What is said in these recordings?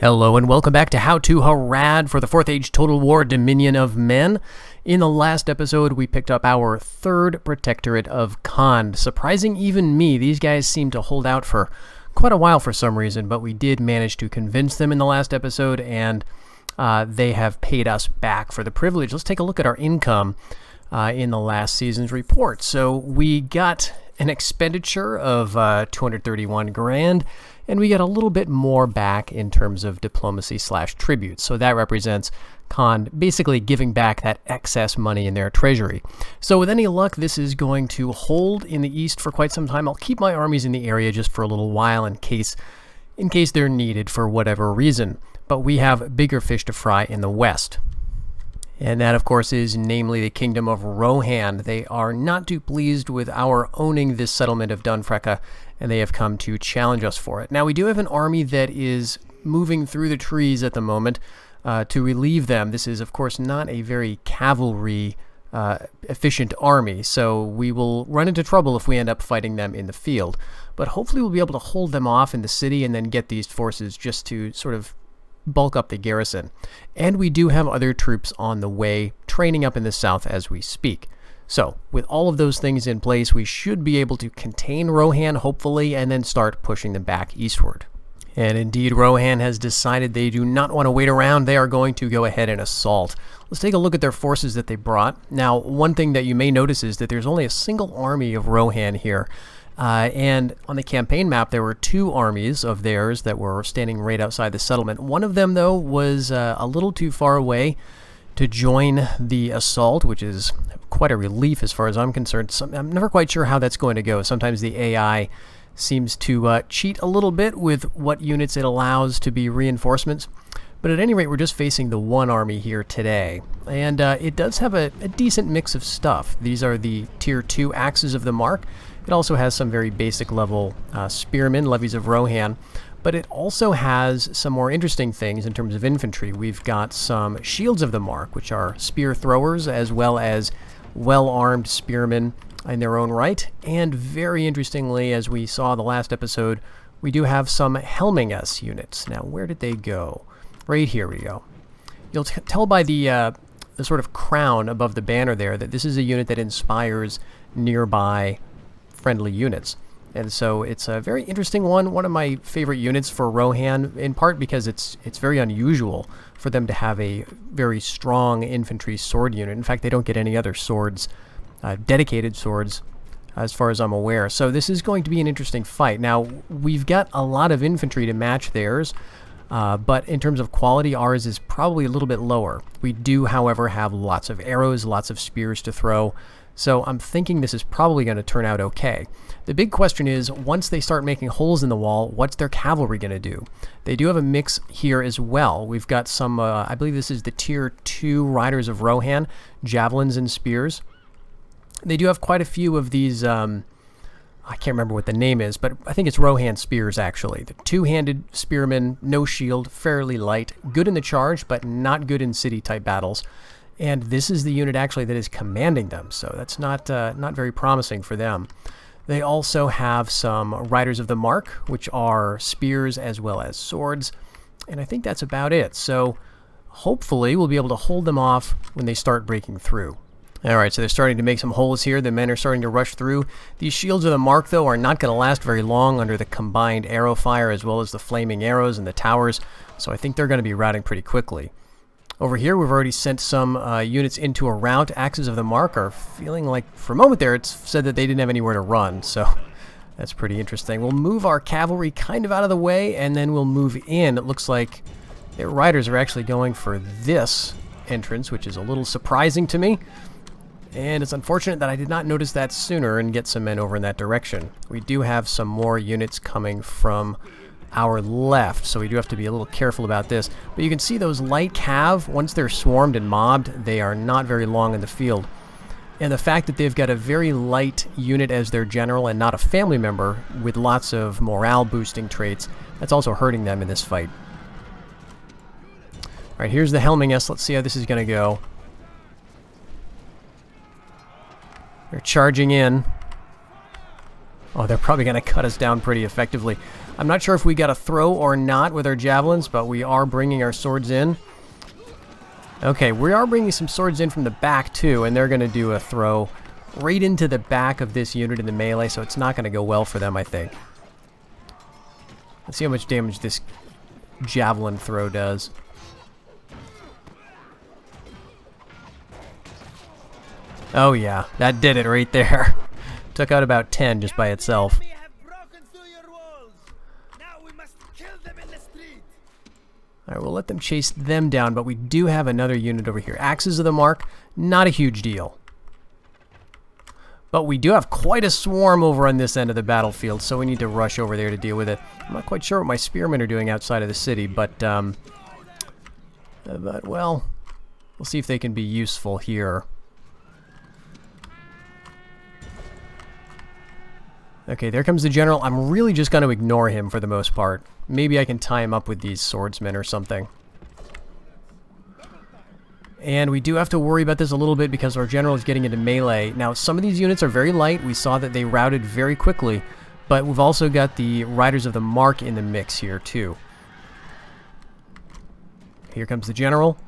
Hello and welcome back to How to Harad for the 4th Age Total War Dominion of Men. In the last episode, we picked up our third protectorate of Khand. Surprising even me, these guys seem to hold out for quite a while for some reason, but we did manage to convince them in the last episode, and they have paid us back for the privilege. Let's take a look at our income in the last season's report. So we got an expenditure of 231 grand, and we get a little bit more back in terms of diplomacy/tribute. So that represents Khand basically giving back that excess money in their treasury. So with any luck, this is going to hold in the east for quite some time. I'll keep my armies in the area just for a little while in case they're needed for whatever reason. But we have bigger fish to fry in the west. And that, of course, is namely the Kingdom of Rohan. They are not too pleased with our owning this settlement of Dunfrecca, and they have come to challenge us for it. Now, we do have an army that is moving through the trees at the moment to relieve them. This is, of course, not a very cavalry efficient army, so we will run into trouble if we end up fighting them in the field. But hopefully we'll be able to hold them off in the city and then get these forces just to sort of bulk up the garrison. And we do have other troops on the way, training up in the south as we speak. So, with all of those things in place, we should be able to contain Rohan, hopefully, and then start pushing them back eastward. And indeed, Rohan has decided they do not want to wait around. They are going to go ahead and assault. Let's take a look at their forces that they brought. Now, one thing that you may notice is that there's only a single army of Rohan here. And on the campaign map, there were two armies of theirs that were standing right outside the settlement. One of them, though, was a little too far away to join the assault, which is quite a relief as far as I'm concerned. I'm never quite sure how that's going to go. Sometimes the AI seems to cheat a little bit with what units it allows to be reinforcements. But at any rate, we're just facing the one army here today. And it does have a decent mix of stuff. These are the Tier 2 Axes of the Mark. It also has some very basic level spearmen, levies of Rohan, but it also has some more interesting things in terms of infantry. We've got some Shields of the Mark, which are spear throwers, as well as well-armed spearmen in their own right. And very interestingly, as we saw the last episode, we do have some Helming Us units. Now, where did they go? Right here we go. You'll tell by the sort of crown above the banner there that this is a unit that inspires nearby friendly units. And so it's a very interesting one of my favorite units for Rohan, in part because it's very unusual for them to have a very strong infantry sword unit. In fact, they don't get any other swords, dedicated swords, as far as I'm aware. So this is going to be an interesting fight. Now, we've got a lot of infantry to match theirs, but in terms of quality, ours is probably a little bit lower. We do, however, have lots of arrows, lots of spears to throw, so I'm thinking this is probably going to turn out okay. The big question is, once they start making holes in the wall, what's their cavalry going to do? They do have a mix here as well. We've got some, I believe this is the Tier 2 Riders of Rohan, javelins and spears. They do have quite a few of these, I can't remember what the name is, but I think it's Rohan spears, actually. The two-handed spearmen, no shield, fairly light, good in the charge, but not good in city-type battles. And this is the unit actually that is commanding them, so that's not very promising for them. They also have some Riders of the Mark, which are spears as well as swords, and I think that's about it. So hopefully we'll be able to hold them off when they start breaking through. Alright, so they're starting to make some holes here. The men are starting to rush through. These Shields of the Mark, though, are not going to last very long under the combined arrow fire as well as the flaming arrows and the towers, so I think they're going to be routing pretty quickly. Over here, we've already sent some units into a rout. Axes of the Mark are feeling like, for a moment there, it's said that they didn't have anywhere to run, so that's pretty interesting. We'll move our cavalry kind of out of the way, and then we'll move in. It looks like their riders are actually going for this entrance, which is a little surprising to me. And it's unfortunate that I did not notice that sooner and get some men over in that direction. We do have some more units coming from our left, so we do have to be a little careful about this. But you can see those light cav, once they're swarmed and mobbed, they are not very long in the field. And the fact that they've got a very light unit as their general and not a family member with lots of morale boosting traits, that's also hurting them in this fight. Alright, here's the Helming Us. Let's see how this is going to go. They're charging in. Oh, they're probably going to cut us down pretty effectively. I'm not sure if we got a throw or not with our javelins, but we are bringing our swords in. Okay, we are bringing some swords in from the back too, and they're going to do a throw right into the back of this unit in the melee, so it's not going to go well for them, I think. Let's see how much damage this javelin throw does. Oh yeah, that did it right there. Took out about 10 just by itself. Alright, we'll let them chase them down, but we do have another unit over here. Axes of the Mark, not a huge deal. But we do have quite a swarm over on this end of the battlefield, so we need to rush over there to deal with it. I'm not quite sure what my spearmen are doing outside of the city, but well, we'll see if they can be useful here. Okay, there comes the general. I'm really just going to ignore him for the most part. Maybe I can tie him up with these swordsmen or something. And we do have to worry about this a little bit because our general is getting into melee. Now, some of these units are very light. We saw that they routed very quickly. But we've also got the Riders of the Mark in the mix here, too. Here comes the general.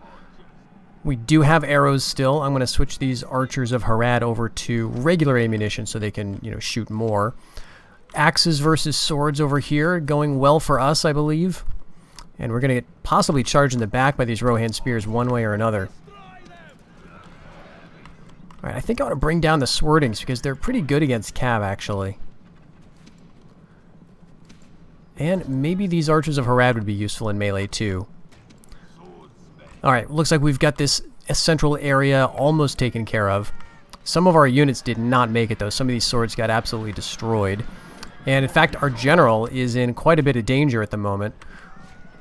We do have arrows still. I'm going to switch these Archers of Harad over to regular ammunition so they can, shoot more. Axes versus swords over here, going well for us, I believe. And we're going to get possibly charged in the back by these Rohan spears one way or another. Alright, I think I want to bring down the Swordings because they're pretty good against Cav, actually. And maybe these Archers of Harad would be useful in melee, too. Alright, looks like we've got this central area almost taken care of. Some of our units did not make it, though. Some of these swords got absolutely destroyed. And, in fact, our general is in quite a bit of danger at the moment.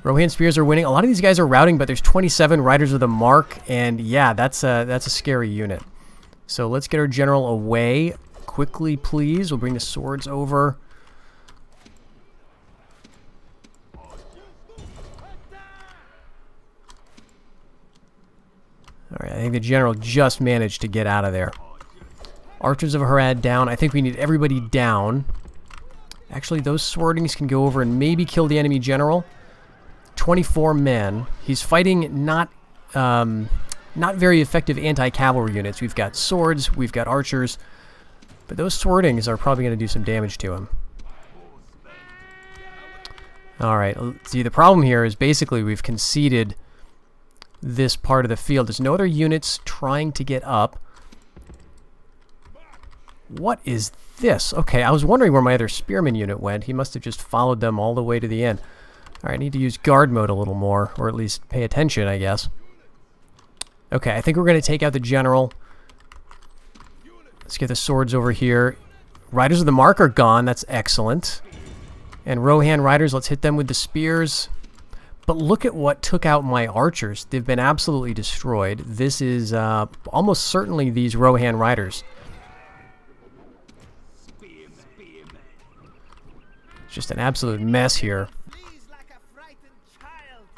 Rohan spears are winning. A lot of these guys are routing, but there's 27 Riders of the Mark, and yeah, that's a scary unit. So let's get our general away quickly, please. We'll bring the swords over. Alright, I think the general just managed to get out of there. Archers of Harad down. I think we need everybody down. Actually, those swordings can go over and maybe kill the enemy general. 24 men. He's fighting not very effective anti-cavalry units. We've got swords, we've got archers, but those swordings are probably going to do some damage to him. Alright, see, the problem here is basically we've conceded this part of the field. There's no other units trying to get up. What is this? Okay, I was wondering where my other spearman unit went. He must have just followed them all the way to the end. Alright, I need to use guard mode a little more, or at least pay attention, I guess. Okay, I think we're going to take out the general. Let's get the swords over here. Riders of the Mark are gone. That's excellent. And Rohan Riders, let's hit them with the spears. But look at what took out my archers. They've been absolutely destroyed. This is almost certainly these Rohan Riders. It's just an absolute mess here.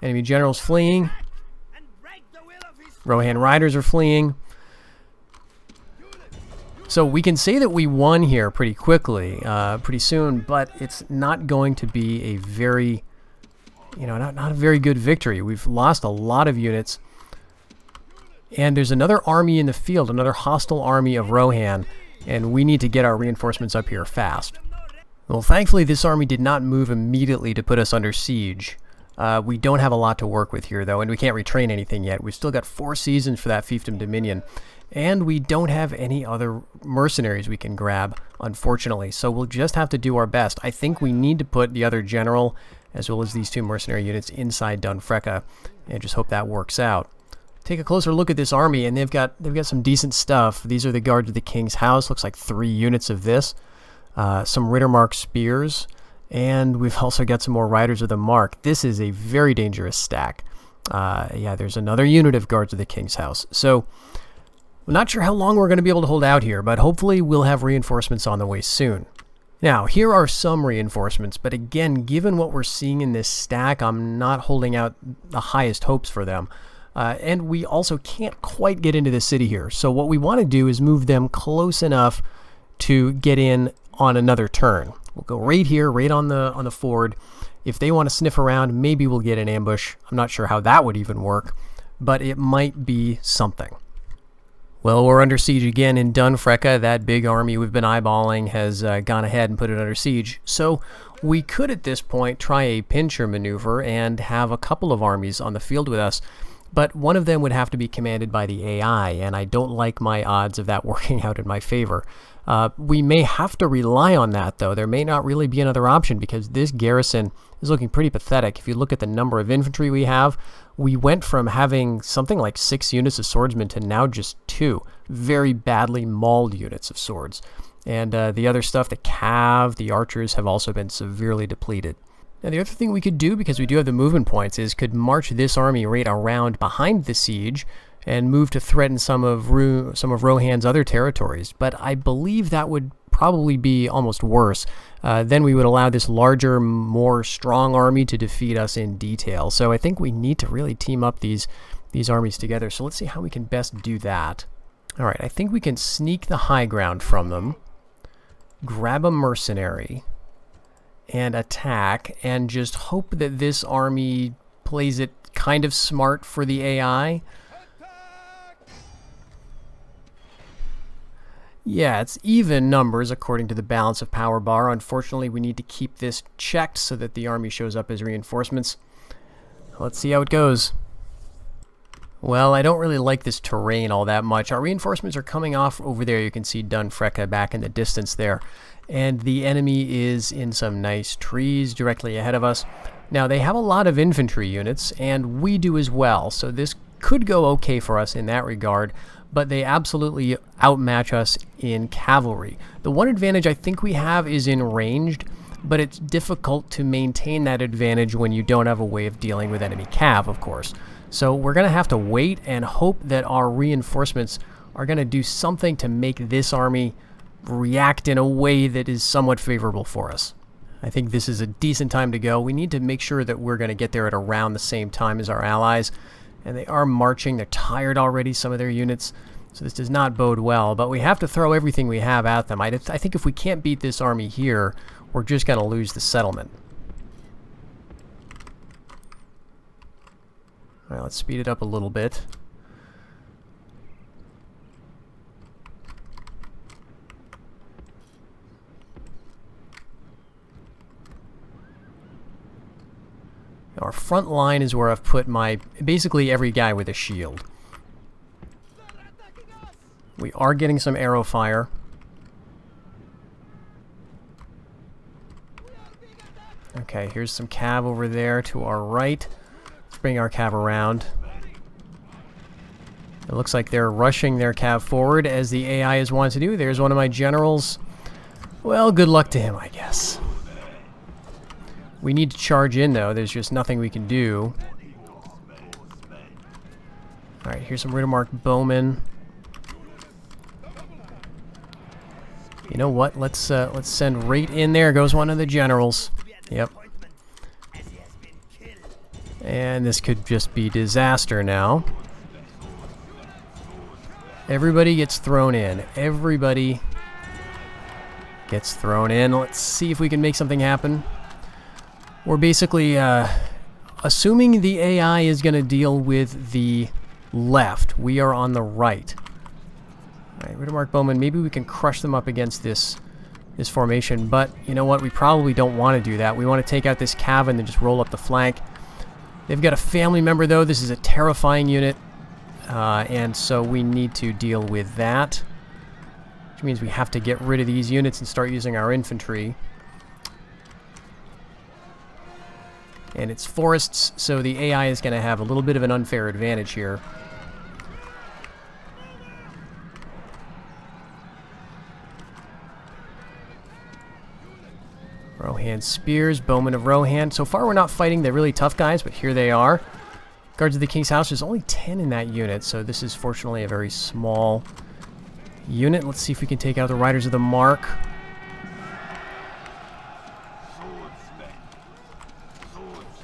Enemy generals fleeing. Rohan Riders are fleeing. So we can say that we won here pretty quickly, pretty soon, but it's not going to be a very, not a very good victory. We've lost a lot of units. And there's another army in the field, another hostile army of Rohan, and we need to get our reinforcements up here fast. Well, thankfully this army did not move immediately to put us under siege. We don't have a lot to work with here, though, and we can't retrain anything yet. We've still got 4 seasons for that Fiefdom Dominion, and we don't have any other mercenaries we can grab, unfortunately, so we'll just have to do our best. I think we need to put the other general, as well as these 2 mercenary units, inside Dunfrecca, and just hope that works out. Take a closer look at this army, and they've got some decent stuff. These are the Guards of the King's House. Looks like 3 units of this. Some Rittermark spears. And we've also got some more Riders of the Mark. This is a very dangerous stack. Yeah, there's another unit of Guards of the King's House. So, I'm not sure how long we're going to be able to hold out here, but hopefully we'll have reinforcements on the way soon. Now, here are some reinforcements, but again, given what we're seeing in this stack, I'm not holding out the highest hopes for them. And we also can't quite get into the city here. So what we want to do is move them close enough to get in on another turn. We'll go right here, right on the ford. If they want to sniff around, maybe we'll get an ambush. I'm not sure how that would even work, but it might be something. Well, we're under siege again in Dunfrecca. That big army we've been eyeballing has gone ahead and put it under siege. So we could at this point try a pincher maneuver and have a couple of armies on the field with us, but one of them would have to be commanded by the AI, and I don't like my odds of that working out in my favor. We may have to rely on that, though. There may not really be another option because this garrison is looking pretty pathetic. If you look at the number of infantry we have, we went from having something like 6 units of swordsmen to now just 2 very badly mauled units of swords. And the other stuff, the cav, the archers, have also been severely depleted. Now, the other thing we could do, because we do have the movement points, is could march this army right around behind the siege and move to threaten some of Rohan's other territories. But I believe that would probably be almost worse. Then we would allow this larger, more strong army to defeat us in detail. So I think we need to really team up these armies together. So let's see how we can best do that. All right, I think we can sneak the high ground from them, grab a mercenary, and attack, and just hope that this army plays it kind of smart for the AI. Yeah, it's even numbers according to the balance of power bar. Unfortunately, we need to keep this checked so that the army shows up as reinforcements. Let's see how it goes. Well, I don't really like this terrain all that much. Our reinforcements are coming off over there. You can see Dunfrecca back in the distance there. And the enemy is in some nice trees directly ahead of us. Now, they have a lot of infantry units, and we do as well. So this could go okay for us in that regard. But they absolutely outmatch us in cavalry. The one advantage I think we have is in ranged, but it's difficult to maintain that advantage when you don't have a way of dealing with enemy cav, of course. So we're going to have to wait and hope that our reinforcements are going to do something to make this army react in a way that is somewhat favorable for us. I think this is a decent time to go. We need to make sure that we're going to get there at around the same time as our allies. And they are marching. They're tired already, some of their units. So this does not bode well. But we have to throw everything we have at them. I think if we can't beat this army here, we're just going to lose the settlement. All right, let's speed it up a little bit. Our front line is where I've put basically every guy with a shield. We are getting some arrow fire. Okay, here's some cav over there to our right. Let's bring our cav around. It looks like they're rushing their cav forward as the AI is wanting to do. There's one of my generals. Well, good luck to him, I guess. We need to charge in, though. There's just nothing we can do. Alright, here's some Rittermark bowmen. You know what? Let's send right in there. Goes one of the generals. Yep. And this could just be disaster now. Everybody gets thrown in. Everybody gets thrown in. Let's see if we can make something happen. We're basically assuming the AI is going to deal with the left. We are on the right. All right, Rittermark bowmen, maybe we can crush them up against this formation, but you know what? We probably don't want to do that. We want to take out this cav and then just roll up the flank. They've got a family member, though. This is a terrifying unit, and so we need to deal with that, which means we have to get rid of these units and start using our infantry. And it's forests, so the AI is going to have a little bit of an unfair advantage here. Rohan spears, bowmen of Rohan. So far we're not fighting the really tough guys, but here they are. Guards of the King's House, there's only 10 in that unit, so this is fortunately a very small unit. Let's see if we can take out the Riders of the Mark.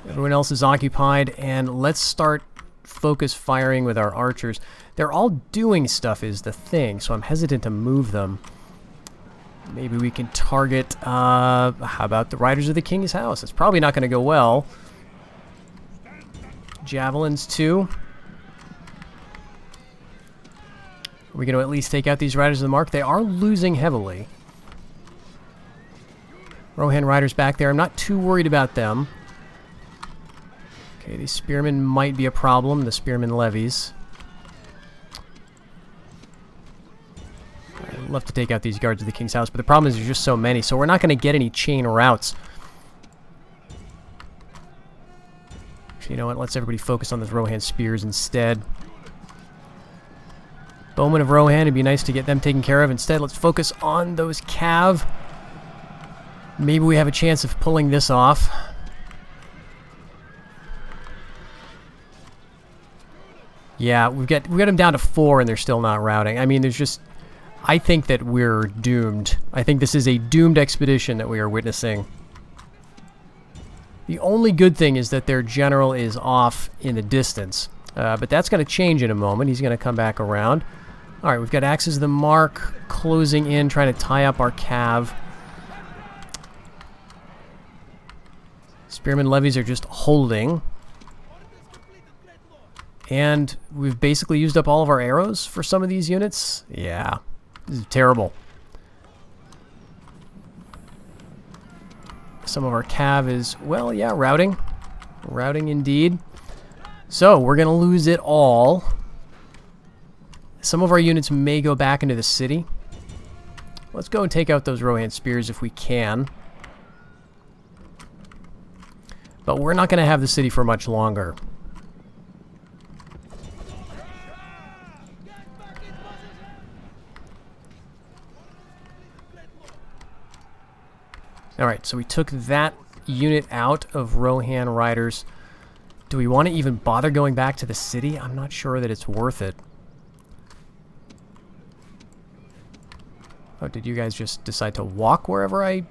Everyone else is occupied, and let's start focus firing with our archers. They're all doing stuff is the thing, so I'm hesitant to move them. Maybe we can target, how about the Riders of the King's House? It's probably not going to go well. Javelins, too. Are we going to at least take out these Riders of the Mark? They are losing heavily. Rohan Riders back there. I'm not too worried about them. Okay, these Spearmen might be a problem, the Spearmen levies. I'd love to take out these Guards of the King's House, but the problem is there's just so many, so we're not going to get any chain routes. Actually, you know what? Let's everybody focus on those Rohan Spears instead. Bowmen of Rohan, it'd be nice to get them taken care of. Instead, let's focus on those Cav. Maybe we have a chance of pulling this off. Yeah, we've got them down to 4 and they're still not routing. I mean, there's just... I think that we're doomed. I think this is a doomed expedition that we are witnessing. The only good thing is that their general is off in the distance. But that's going to change in a moment. He's going to come back around. Alright, we've got Axes of the Mark closing in, trying to tie up our Cav. Spearman levies are just holding. And we've basically used up all of our arrows for some of these units. Yeah, this is terrible. Some of our Cav is, well, yeah, routing. Routing indeed. So, we're going to lose it all. Some of our units may go back into the city. Let's go and take out those Rohan Spears if we can. But we're not going to have the city for much longer. Alright, so we took that unit out of Rohan Riders. Do we want to even bother going back to the city? I'm not sure that it's worth it. Oh, did you guys just decide to walk wherever I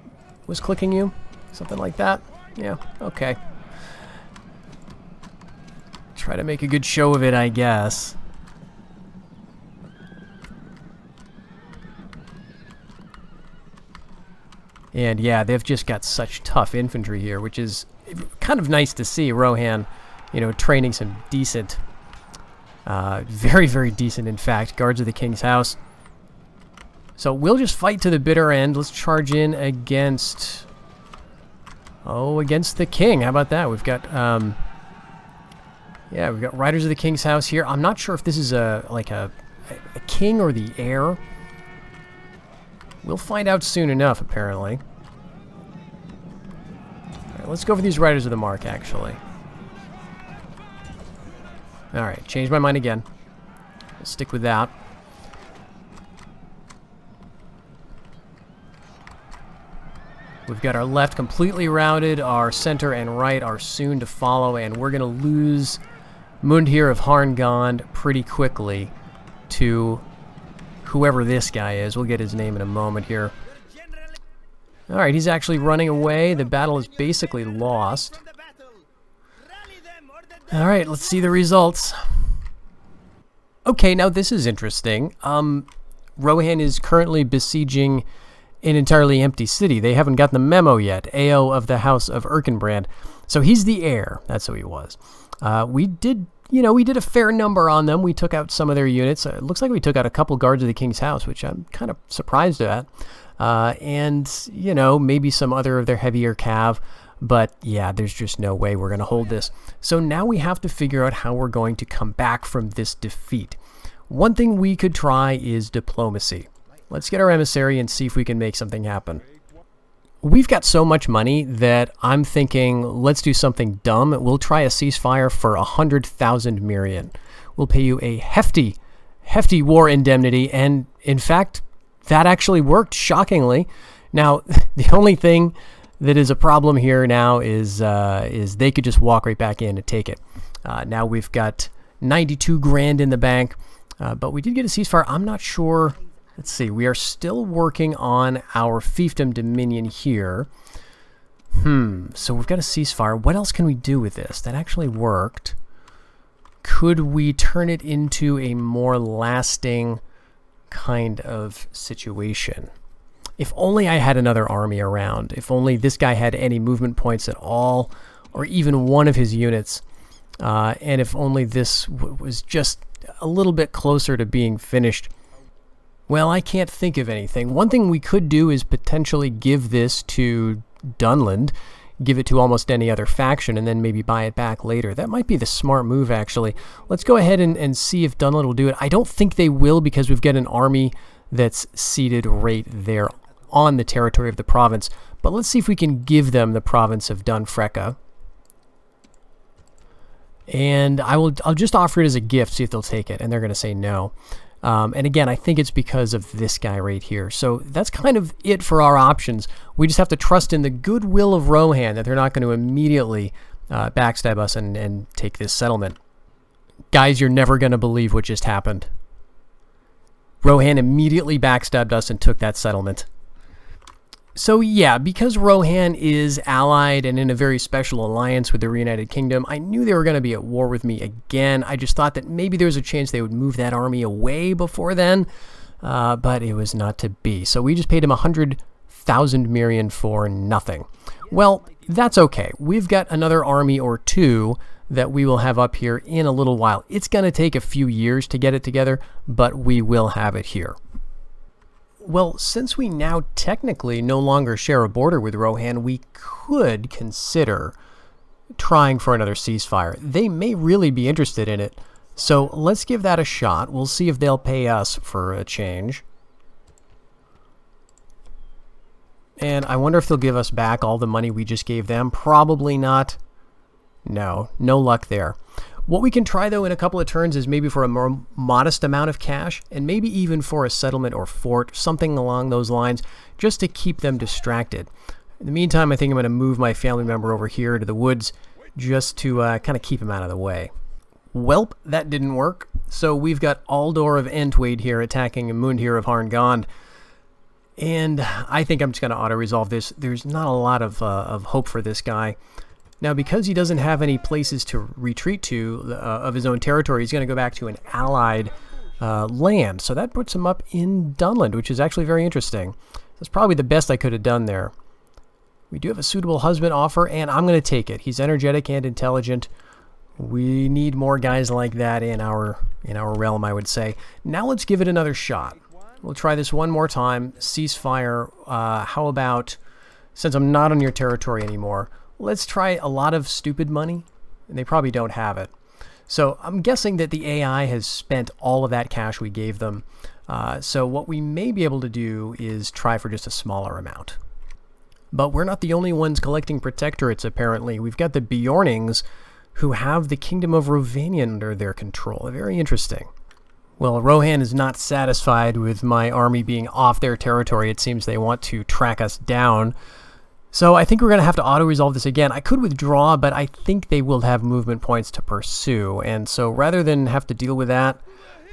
was clicking you? Something like that? Yeah, okay. Try to make a good show of it, I guess. And yeah, they've just got such tough infantry here, which is kind of nice to see. Rohan, you know, training some decent, very, very decent, in fact, Guards of the King's House. So we'll just fight to the bitter end. Let's charge in against... Oh, against the king. How about that? We've got, yeah, we've got Riders of the King's House here. I'm not sure if this is like a king or the heir. We'll find out soon enough, apparently. All right, let's go for these Riders of the Mark, actually. Alright, changed my mind again. We'll stick with that. We've got our left completely routed, our center and right are soon to follow, and we're going to lose Mundhir of Harngond pretty quickly to whoever this guy is. We'll get his name in a moment here. Alright, he's actually running away. The battle is basically lost. Alright, let's see the results. Okay, now this is interesting. Rohan is currently besieging an entirely empty city. They haven't gotten the memo yet. Ao of the House of Erkenbrand. So he's the heir. That's who he was. We did a fair number on them. We took out some of their units. It looks like we took out a couple Guards of the King's House, which I'm kind of surprised at. And, you know, maybe some other of their heavier cav. But, yeah, there's just no way we're going to hold this. So now we have to figure out how we're going to come back from this defeat. One thing we could try is diplomacy. Let's get our emissary and see if we can make something happen. We've got so much money that I'm thinking, let's do something dumb. We'll try a ceasefire for 100,000 Mirian. We'll pay you a hefty war indemnity, and in fact, that actually worked, shockingly. Now, the only thing that is a problem here now is they could just walk right back in and take it. Now we've got 92 grand in the bank, but we did get a ceasefire. I'm not sure. Let's see. We are still working on our fiefdom dominion here. So we've got a ceasefire. What else can we do with this? That actually worked. Could we turn it into a more lasting kind of situation? If only I had another army around. If only this guy had any movement points at all, or even one of his units. And if only this was just a little bit closer to being finished. Well, I can't think of anything. One thing we could do is potentially give this to Dunland, give it to almost any other faction, and then maybe buy it back later. That might be the smart move, actually. Let's go ahead and see if Dunland will do it. I don't think they will, because we've got an army that's seated right there on the territory of the province. But let's see if we can give them the province of Dunfrecca. And I'll just offer it as a gift, see if they'll take it, and they're going to say no. And again, I think it's because of this guy right here. So that's kind of it for our options. We just have to trust in the goodwill of Rohan that they're not going to immediately backstab us and take this settlement. Guys, you're never going to believe what just happened. Rohan immediately backstabbed us and took that settlement. So yeah, because Rohan is allied and in a very special alliance with the Reunited Kingdom, I knew they were going to be at war with me again. I just thought that maybe there was a chance they would move that army away before then, but it was not to be. So we just paid him 100,000 Mirian for nothing. Well, that's okay. We've got another army or two that we will have up here in a little while. It's going to take a few years to get it together, but we will have it here. Well, since we now technically no longer share a border with Rohan, we could consider trying for another ceasefire. They may really be interested in it, so let's give that a shot. We'll see if they'll pay us for a change. And I wonder if they'll give us back all the money we just gave them. Probably not. No luck there. What we can try, though, in a couple of turns is maybe for a more modest amount of cash, and maybe even for a settlement or fort, something along those lines, just to keep them distracted. In the meantime, I think I'm going to move my family member over here to the woods, just to kind of keep him out of the way. Welp, that didn't work. So we've got Aldor of Entwade here attacking Mundhir of Harngond. And I think I'm just going to auto-resolve this. There's not a lot of hope for this guy. Now, because he doesn't have any places to retreat to of his own territory, he's going to go back to an allied land. So that puts him up in Dunland, which is actually very interesting. That's probably the best I could have done there. We do have a suitable husband offer, and I'm going to take it. He's energetic and intelligent. We need more guys like that in our realm, I would say. Now let's give it another shot. We'll try this one more time. Ceasefire. How about, since I'm not on your territory anymore, let's try a lot of stupid money. And they probably don't have it. So I'm guessing that the AI has spent all of that cash we gave them. So what we may be able to do is try for just a smaller amount. But we're not the only ones collecting protectorates, apparently. We've got the Bjornings, who have the Kingdom of Rovanian under their control. Very interesting. Well, Rohan is not satisfied with my army being off their territory. It seems they want to track us down. So I think we're going to have to auto-resolve this again. I could withdraw, but I think they will have movement points to pursue. And so rather than have to deal with that,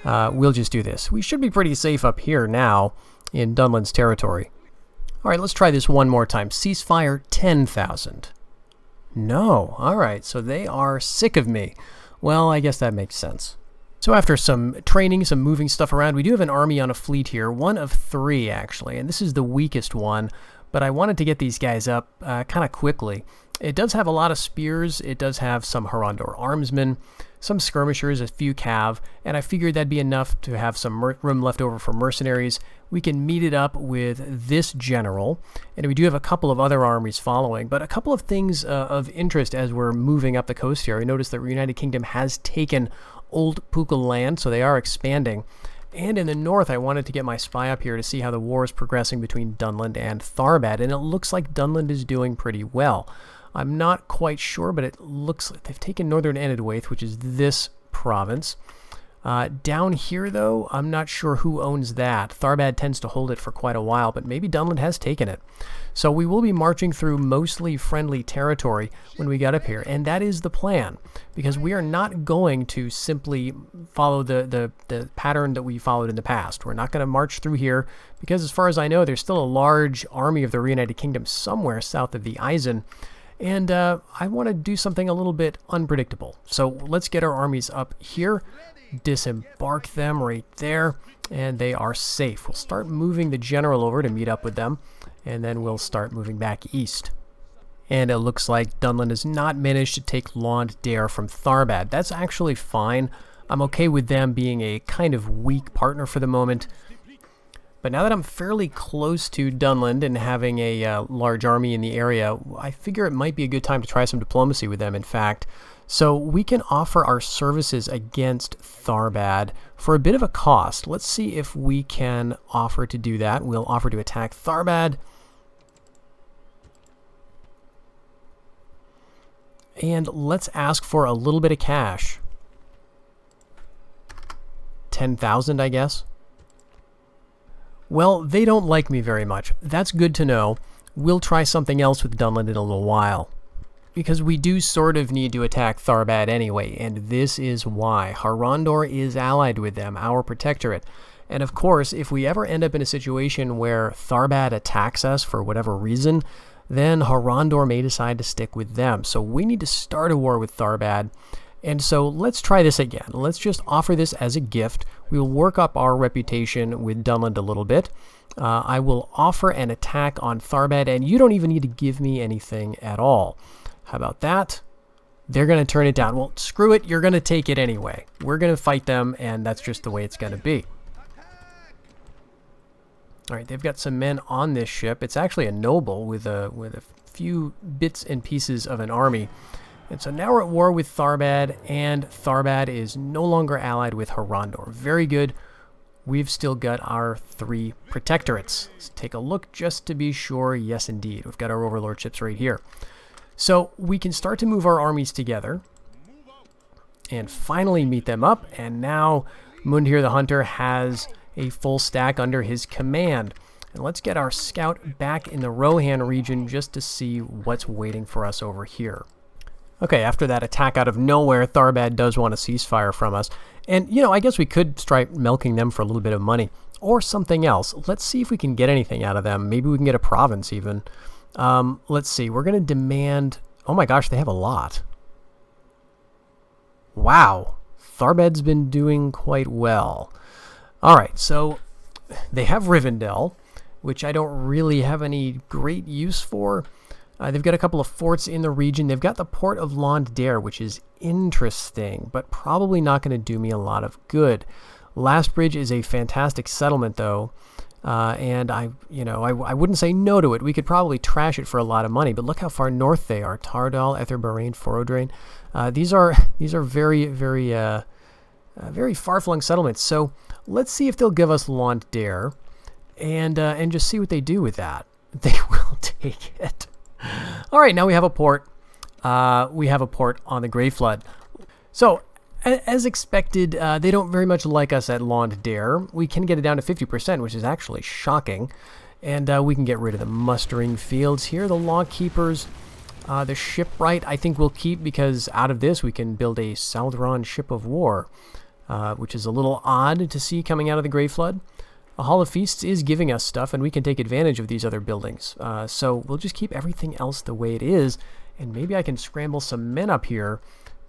we'll just do this. We should be pretty safe up here now in Dunland's territory. All right, let's try this one more time. Ceasefire 10,000. No. All right, so they are sick of me. Well, I guess that makes sense. So after some training, some moving stuff around, we do have an army on a fleet here. One of 3, actually, and this is the weakest one. But I wanted to get these guys up kind of quickly. It does have a lot of spears. It does have some Harandor armsmen, some skirmishers, a few cav, and I figured that'd be enough to have some room left over for mercenaries. We can meet it up with this general, and we do have a couple of other armies following, but a couple of things of interest as we're moving up the coast here. I noticed that the United Kingdom has taken Old Pukul land, so they are expanding. And in the north, I wanted to get my spy up here to see how the war is progressing between Dunland and Tharbad, and it looks like Dunland is doing pretty well. I'm not quite sure, but it looks like they've taken Northern Enedwaith, which is this province. Down here, though, I'm not sure who owns that. Tharbad tends to hold it for quite a while, but maybe Dunland has taken it. So we will be marching through mostly friendly territory when we get up here, and that is the plan, because we are not going to simply follow the pattern that we followed in the past. We're not going to march through here, because as far as I know, there's still a large army of the Reunited Kingdom somewhere south of the Eisen, And I want to do something a little bit unpredictable. So let's get our armies up here, disembark them right there, and they are safe. We'll start moving the general over to meet up with them, and then we'll start moving back east. And it looks like Dunland has not managed to take Lond Dare from Tharbad. That's actually fine. I'm okay with them being a kind of weak partner for the moment. But now that I'm fairly close to Dunland and having a large army in the area, I figure it might be a good time to try some diplomacy with them, in fact. So we can offer our services against Tharbad for a bit of a cost. Let's see if we can offer to do that. We'll offer to attack Tharbad. And let's ask for a little bit of cash. 10,000, I guess. Well, they don't like me very much. That's good to know. We'll try something else with Dunland in a little while. Because we do sort of need to attack Tharbad anyway, and this is why. Harandor is allied with them, our protectorate. And of course, if we ever end up in a situation where Tharbad attacks us for whatever reason, then Harandor may decide to stick with them. So we need to start a war with Tharbad. And so let's try this again. Let's just offer this as a gift. We'll work up our reputation with Dunland a little bit. I will offer an attack on Tharbad, and you don't even need to give me anything at all. How about that? They're going to turn it down. Well, screw it. You're going to take it anyway. We're going to fight them, and that's just the way it's going to be. All right, they've got some men on this ship. It's actually a noble with a few bits and pieces of an army. And so now we're at war with Tharbad, and Tharbad is no longer allied with Harandor. Very good. We've still got our 3 protectorates. Let's take a look just to be sure. Yes, indeed. We've got our overlordships right here. So we can start to move our armies together and finally meet them up. And now Mundhir the Hunter has a full stack under his command. And let's get our scout back in the Rohan region just to see what's waiting for us over here. Okay, after that attack out of nowhere, Tharbad does want a ceasefire from us. And, you know, I guess we could start milking them for a little bit of money. Or something else. Let's see if we can get anything out of them. Maybe we can get a province even. Let's see. We're going to demand... Oh my gosh, they have a lot. Wow. Tharbad's been doing quite well. Alright, so they have Rivendell, which I don't really have any great use for. They've got a couple of forts in the region. They've got the port of Lond Dare, which is interesting, but probably not going to do me a lot of good. Lastbridge is a fantastic settlement, though, and I wouldn't say no to it. We could probably trash it for a lot of money, but look how far north they are. Tardal, Etherbarain, Forodrain. These are very, very, very far-flung settlements. So let's see if they'll give us Lond Dare, and just see what they do with that. They will take it. All right, now we have a port. We have a port on the Grey Flood. So, as expected, they don't very much like us at Lond Dare. We can get it down to 50%, which is actually shocking. And we can get rid of the mustering fields here. The law keepers, the shipwright, I think we'll keep because out of this we can build a Saldron ship of war, which is a little odd to see coming out of the Grey Flood. A Hall of Feasts is giving us stuff, and we can take advantage of these other buildings. So we'll just keep everything else the way it is, and maybe I can scramble some men up here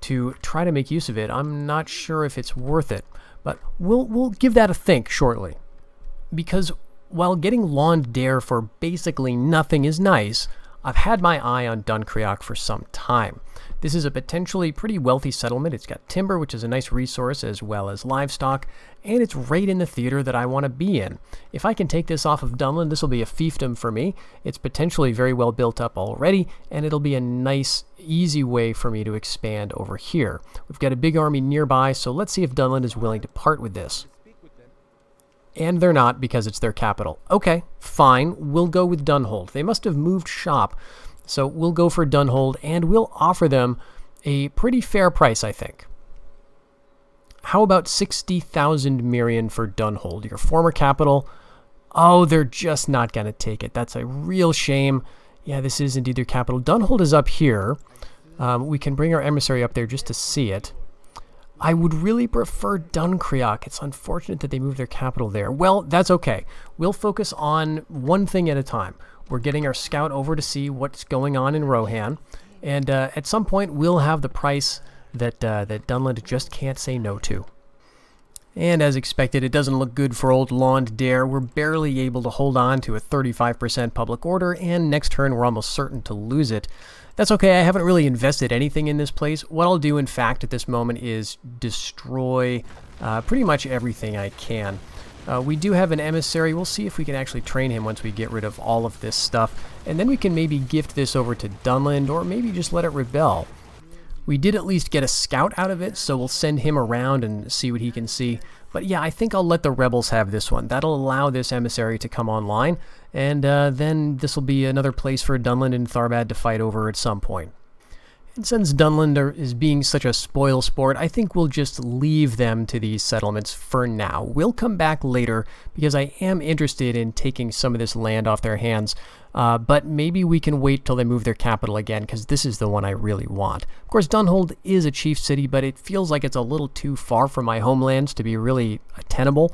to try to make use of it. I'm not sure if it's worth it, but we'll give that a think shortly. Because while getting Lond Dare for basically nothing is nice, I've had my eye on Dunkreok for some time. This is a potentially pretty wealthy settlement. It's got timber, which is a nice resource, as well as livestock, and it's right in the theater that I want to be in. If I can take this off of Dunland, this will be a fiefdom for me. It's potentially very well built up already, and it'll be a nice, easy way for me to expand over here. We've got a big army nearby, so let's see if Dunland is willing to part with this. And they're not, because it's their capital. Okay, fine, we'll go with Dunhold. They must have moved shop, so we'll go for Dunhold, and we'll offer them a pretty fair price, I think. How about 60,000 Mirian for Dunhold, your former capital? Oh, they're just not going to take it. That's a real shame. Yeah, this is indeed their capital. Dunhold is up here. We can bring our emissary up there just to see it. I would really prefer Dunkreok. It's unfortunate that they moved their capital there. Well, that's okay. We'll focus on one thing at a time. We're getting our scout over to see what's going on in Rohan. And at some point, we'll have the price that Dunland just can't say no to. And as expected, it doesn't look good for old Lond Dare. We're barely able to hold on to a 35% public order, and next turn we're almost certain to lose it. That's okay, I haven't really invested anything in this place. What I'll do, in fact, at this moment is destroy pretty much everything I can. We do have an emissary. We'll see if we can actually train him once we get rid of all of this stuff. And then we can maybe gift this over to Dunland, or maybe just let it rebel. We did at least get a scout out of it, so we'll send him around and see what he can see. But yeah, I think I'll let the rebels have this one. That'll allow this emissary to come online, and then this will be another place for Dunland and Tharbad to fight over at some point. And since Dunland is being such a spoil sport, I think we'll just leave them to these settlements for now. We'll come back later because I am interested in taking some of this land off their hands, but maybe we can wait till they move their capital again, because this is the one I really want. Of course, Dunhold is a chief city, but it feels like it's a little too far from my homelands to be really tenable.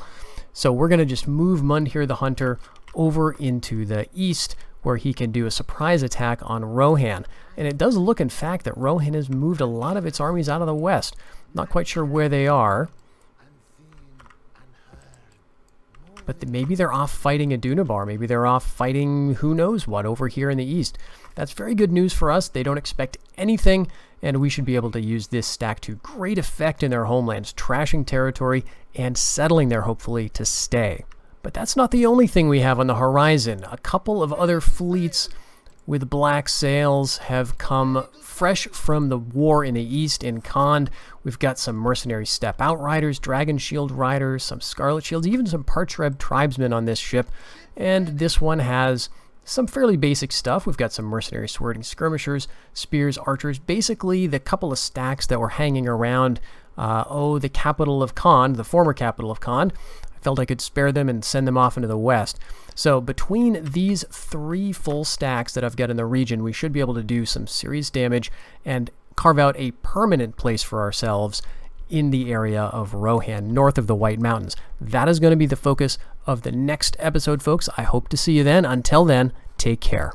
So we're going to just move Mundhir the Hunter over into the east, where he can do a surprise attack on Rohan. And it does look, in fact, that Rohan has moved a lot of its armies out of the west. Not quite sure where they are. But maybe they're off fighting Adunabar. Maybe they're off fighting who knows what over here in the east. That's very good news for us. They don't expect anything, and we should be able to use this stack to great effect in their homelands, trashing territory and settling there, hopefully, to stay. But that's not the only thing we have on the horizon. A couple of other fleets with black sails have come fresh from the war in the east in Khand. We've got some mercenary steppe outriders, dragon shield riders, some scarlet shields, even some Parchreb tribesmen on this ship. And this one has some fairly basic stuff. We've got some mercenary swording skirmishers, spears, archers, basically the couple of stacks that were hanging around the capital of Khand, the former capital of Khand. I felt I could spare them and send them off into the west. So between these 3 full stacks that I've got in the region, we should be able to do some serious damage and carve out a permanent place for ourselves in the area of Rohan, north of the White Mountains. That is going to be the focus of the next episode, folks. I hope to see you then. Until then, take care.